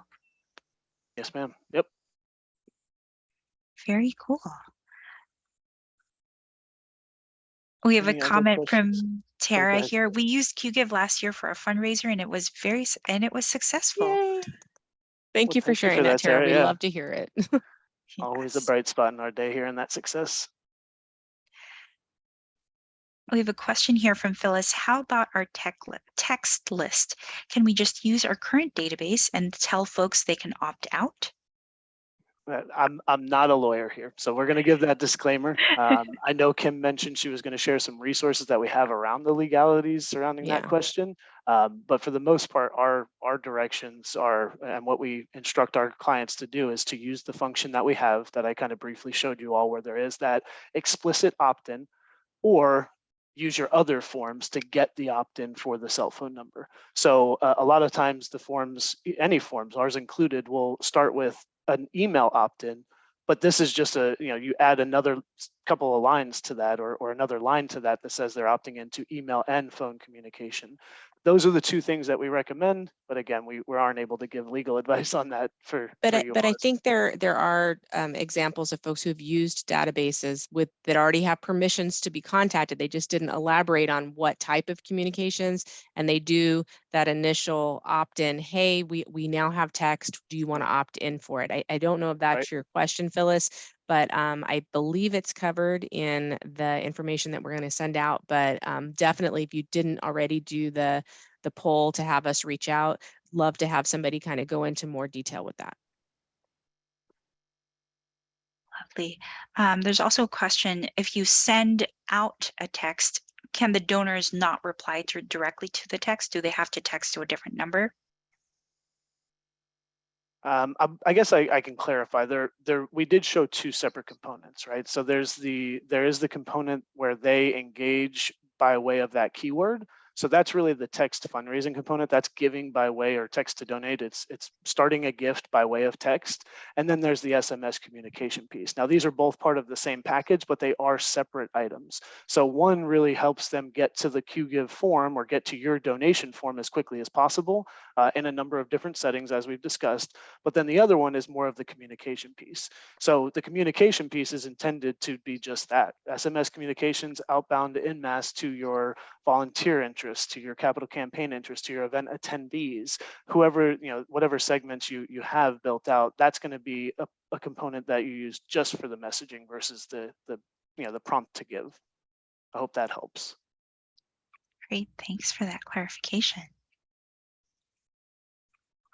Yes, ma'am. Yep. Very cool. We have a comment from Tara ahead. here. We used Qgiv last year for a fundraiser, and it was successful. Yay. Thank Well, you for thank you for sharing that, that, Tara. Tara. We Yeah. love to hear it. Always a Yes. bright spot in our day here in that success. We have a question here from Phyllis. How about our text list? Can we just use our current database and tell folks they can opt out? I'm not a lawyer here, so we're going to give that disclaimer. I know Kim mentioned she was going to share some resources that we have around the legalities surrounding that Yeah. question. But for the most part, our directions are, and what we instruct our clients to do is to use the function that we have that I kind of briefly showed you all, where there is that explicit opt-in, or use your other forms to get the opt-in for the cell phone number. So a lot of times the forms, any forms, ours included, will start with an email opt-in, but this is just you add another couple of lines to that, or another line to that says they're opting into email and phone communication. Those are the two things that we recommend, but again, we aren't able to give legal advice on that for you. But I think there are examples of folks who've used databases that already have permissions to be contacted. They just didn't elaborate on what type of communications, and they do that initial opt-in. Hey, we now have text. Do you want to opt in for it? I don't know if that's your question, Phyllis, but I believe it's covered in the information that we're going to send out. But definitely, if you didn't already do the poll to have us reach out, love to have somebody kind of go into more detail with that. Lovely. There's also a question, if you send out a text, can the donors not reply directly to the text? Do they have to text to a different number? I guess I can clarify. We did show two separate components, right? So there is the component where they engage by way of that keyword. So that's really the text fundraising component. That's giving by way, or text to donate. It's starting a gift by way of text. And then there's the SMS communication piece. Now, these are both part of the same package, but they are separate items. So one really helps them get to the Qgiv form, or get to your donation form as quickly as possible in a number of different settings, as we've discussed. But then the other one is more of the communication piece. So the communication piece is intended to be just that: SMS communications outbound en masse to your volunteer interest, to your capital campaign interest, to your event attendees, whoever, whatever segments you have built out. That's going to be a component that you use just for the messaging versus the prompt to give. I hope that helps. Great, thanks for that clarification.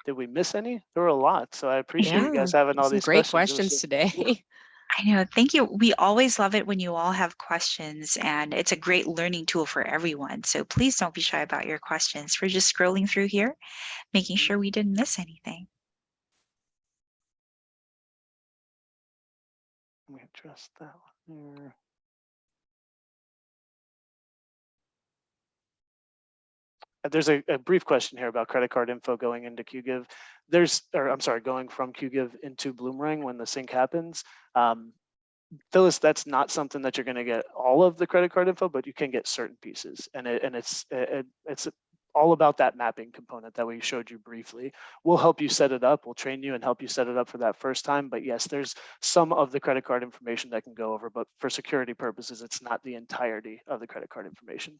Did we miss any? There were a lot, so I appreciate you guys having all Some these great questions. questions today. I know, thank you. We always love it when you all have questions, and it's a great learning tool for everyone. So please don't be shy about your questions. We're just scrolling through here, making sure we didn't miss anything. Let me address that one there. There's a brief question here about credit card info going into Qgiv. Going from Qgiv into Bloomerang when the sync happens. Phyllis, that's not something that you're going to get all of the credit card info, but you can get certain pieces, and it's all about that mapping component that we showed you briefly. We'll help you set it up. We'll train you and help you set it up for that first time. But yes, there's some of the credit card information that can go over, but for security purposes, it's not the entirety of the credit card information.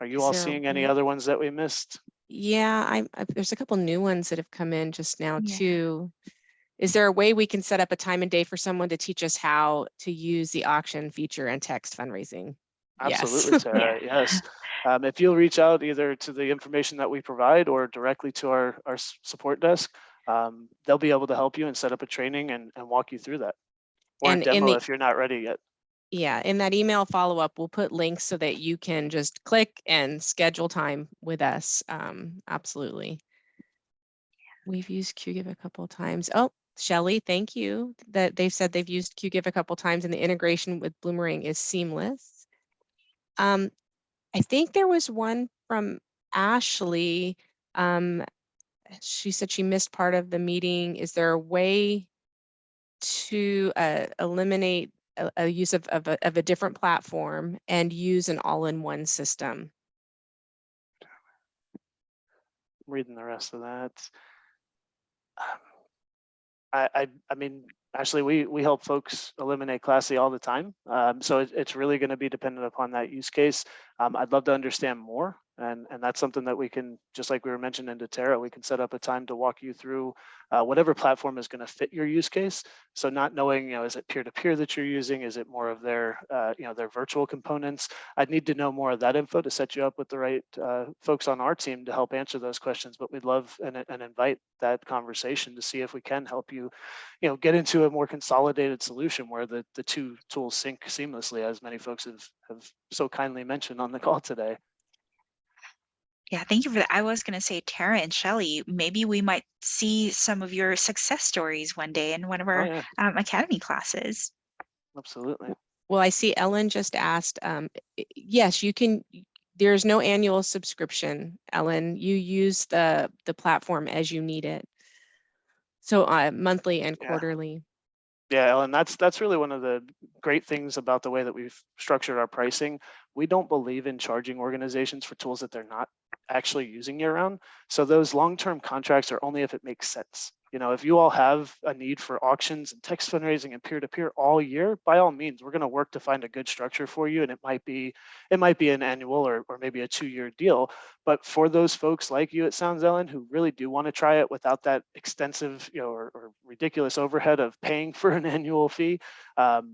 Are you all seeing any other ones that we missed? Yeah, there's a couple new ones that have come in just now too. Is there a way we can set up a time and day for someone to teach us how to use the auction feature and text fundraising? Absolutely, Yes. Sarah. Yes. If you'll reach out either to the information that we provide or directly to our support desk, they'll be able to help you and set up a training and walk you through that, or a demo if you're not ready yet. Yeah, in that email follow-up, we'll put links so that you can just click and schedule time with us. Absolutely. We've used Qgiv a couple of times. Oh, Shelly, thank you. That they've said they've used Qgiv a couple of times and the integration with Bloomerang is seamless. I think there was one from Ashley. She said she missed part of the meeting. Is there a way to eliminate a use of a different platform and use an all-in-one system? I'm reading the rest of that. I mean, Ashley, we help folks eliminate Class C all the time. So it's really going to be dependent upon that use case. I'd love to understand more. And that's something that we can, just like we were mentioning to Tara, we can set up a time to walk you through whatever platform is going to fit your use case. So not knowing, is it peer-to-peer that you're using? Is it more of their, their virtual components? I'd need to know more of that info to set you up with the right folks on our team to help answer those questions. But we'd love and invite that conversation to see if we can help you, get into a more consolidated solution where the two tools sync seamlessly, as many folks have so kindly mentioned on the call today. Yeah, thank you for that. I was going to say, Tara and Shelley, maybe we might see some of your success stories one day in one of our yeah, academy classes. absolutely. Well, I see Ellen just asked, yes, you can, there's no annual subscription, Ellen. You use the platform as you need it. So monthly and quarterly. Yeah, Ellen, that's really one of the great things about the way that we've structured our pricing. We don't believe in charging organizations for tools that they're not actually using year round. So those long-term contracts are only if it makes sense. If you all have a need for auctions and text fundraising and peer-to-peer all year, by all means, we're going to work to find a good structure for you. And it might be an annual or maybe a 2-year deal. But for those folks like you, it sounds, Ellen, who really do want to try it without that extensive, or ridiculous overhead of paying for an annual fee,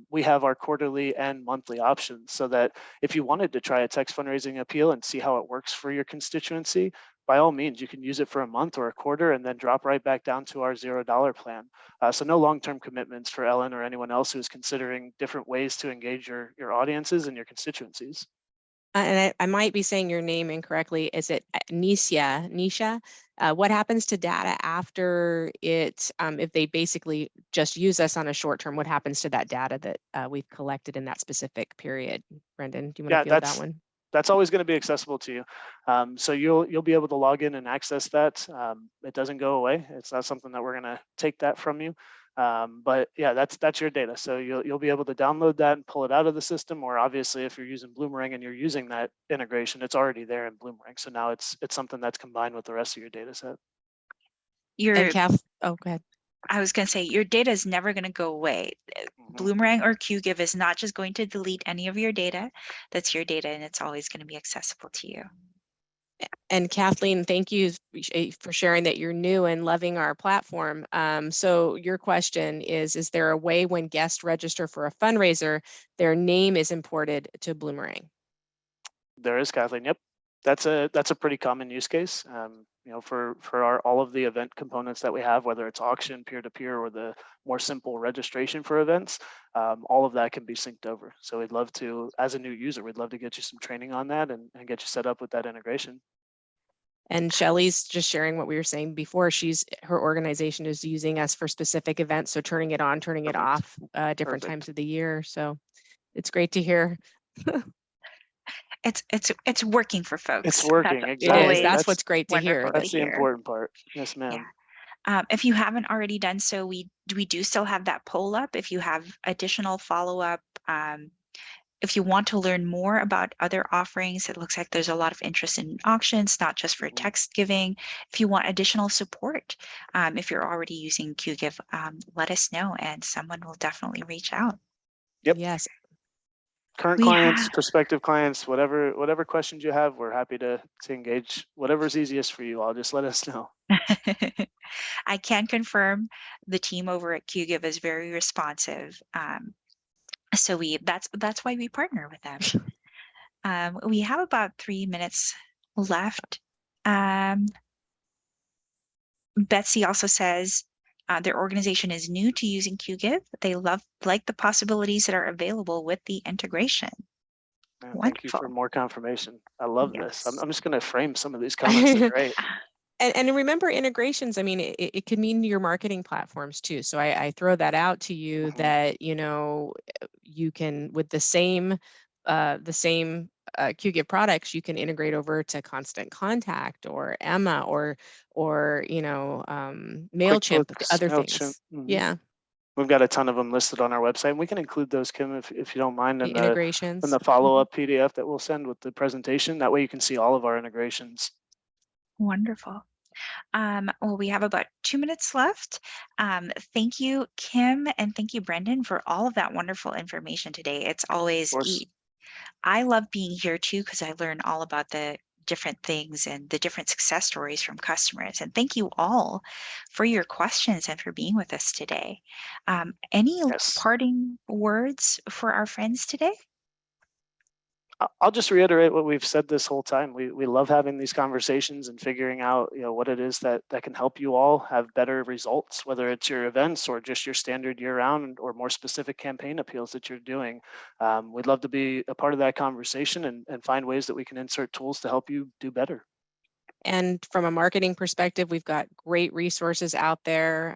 we have our quarterly and monthly options, so that if you wanted to try a text fundraising appeal and see how it works for your constituency, by all means, you can use it for a month or a quarter and then drop right back down to our $0 plan. So no long-term commitments for Ellen or anyone else who's considering different ways to engage your audiences and your constituencies. And I might be saying your name incorrectly. Is it Nisha? What happens to data after it, if they basically just use us on a short term, what happens to that data that we've collected in that specific period? Brendan, do you want to field that one? That's always going to be accessible to you. So you'll be able to log in and access that. It doesn't go away. It's not something that we're going to take that from you. But yeah, that's your data. So you'll be able to download that and pull it out of the system. Or obviously, if you're using Bloomerang and you're using that integration, it's already there in Bloomerang. So now it's something that's combined with the rest of your data set. And Kath, oh, go ahead. I was going to say, your data is never going to go away. Bloomerang or Qgiv is not just going to delete any of your data. That's your data, and it's always going to be accessible to you. And Kathleen, thank you for sharing that you're new and loving our platform. So your question is there a way when guests register for a fundraiser, their name is imported to Bloomerang? There is, Kathleen. Yep. That's a pretty common use case. For all of the event components that we have, whether it's auction, peer-to-peer, or the more simple registration for events, all of that can be synced over. So we'd love to, as a new user, we'd love to get you some training on that and get you set up with that integration. And Shelley's just sharing what we were saying before. Her organization is using us for specific events, so turning it on, turning it off, different times of the year. So it's great to hear. It's working for folks. It's working. That's exactly. That's what's great to hear. That's the important part. Yes, ma'am. Yeah. If you haven't already done so, we do still have that poll up. If you have additional follow-up, if you want to learn more about other offerings, it looks like there's a lot of interest in auctions, not just for text giving. If you want additional support, if you're already using Qgiv, let us know and someone will definitely reach out. Yep. Yes. Current clients, prospective clients, whatever questions you have, we're happy to engage. Whatever's easiest for you all, just let us know. I can confirm the team over at Qgiv is very responsive. So that's why we partner with them. We have about 3 minutes left. Betsy also says their organization is new to using Qgiv. They like the possibilities that are available with the integration. Thank you for more confirmation. I love this. I'm just going to frame some of these comments. They're great. And remember, integrations, I mean, it could mean your marketing platforms too. So I throw that out to you that, you can, with the same Qgiv products, you can integrate over to Constant Contact or Emma or MailChimp, other things. Yeah. We've got a ton of them listed on our website. And we can include those, Kim, if you don't mind, in integrations in the follow-up PDF that we'll send with the presentation. That way you can see all of our integrations. Wonderful. Well, we have about 2 minutes left. Thank you, Kim, and thank you, Brendan, for all of that wonderful information today. It's always, Of course. I love being here too, because I learn all about the different things and the different success stories from customers. And thank you all for your questions and for being with us today. Any Yes. parting words for our friends today? I'll just reiterate what we've said this whole time. We love having these conversations and figuring out, what it is that can help you all have better results, whether it's your events or just your standard year-round or more specific campaign appeals that you're doing. We'd love to be a part of that conversation and find ways that we can insert tools to help you do better. And from a marketing perspective, we've got great resources out there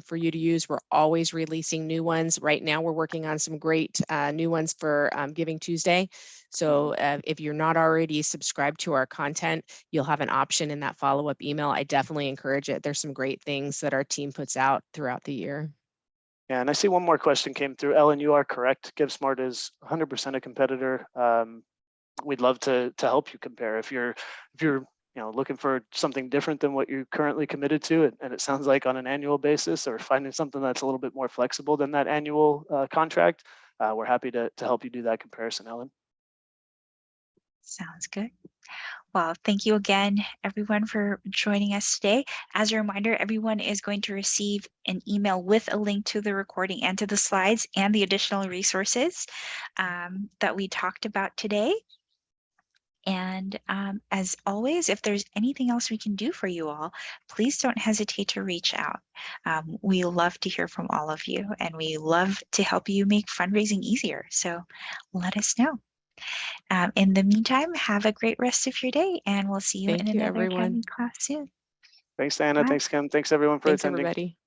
for you to use. We're always releasing new ones. Right now, we're working on some great new ones for Giving Tuesday. So if you're not already subscribed to our content, you'll have an option in that follow-up email. I definitely encourage it. There's some great things that our team puts out throughout the year. Yeah, and I see one more question came through. Ellen, you are correct. GiveSmart is 100% a competitor. We'd love to help you compare. If you're looking for something different than what you're currently committed to, and it sounds like on an annual basis, or finding something that's a little bit more flexible than that annual contract, we're happy to help you do that comparison, Ellen. Sounds good. Well, thank you again, everyone, for joining us today. As a reminder, everyone is going to receive an email with a link to the recording and to the slides and the additional resources that we talked about today. And as always, if there's anything else we can do for you all, please don't hesitate to reach out. We love to hear from all of you, and we love to help you make fundraising easier. So let us know. In the meantime, have a great rest of your day, and we'll see you in Thank you, another everyone. Academy class soon. Thanks, Diana. Bye. Thanks, Kim. Thanks, everyone, for Thanks, attending. everybody.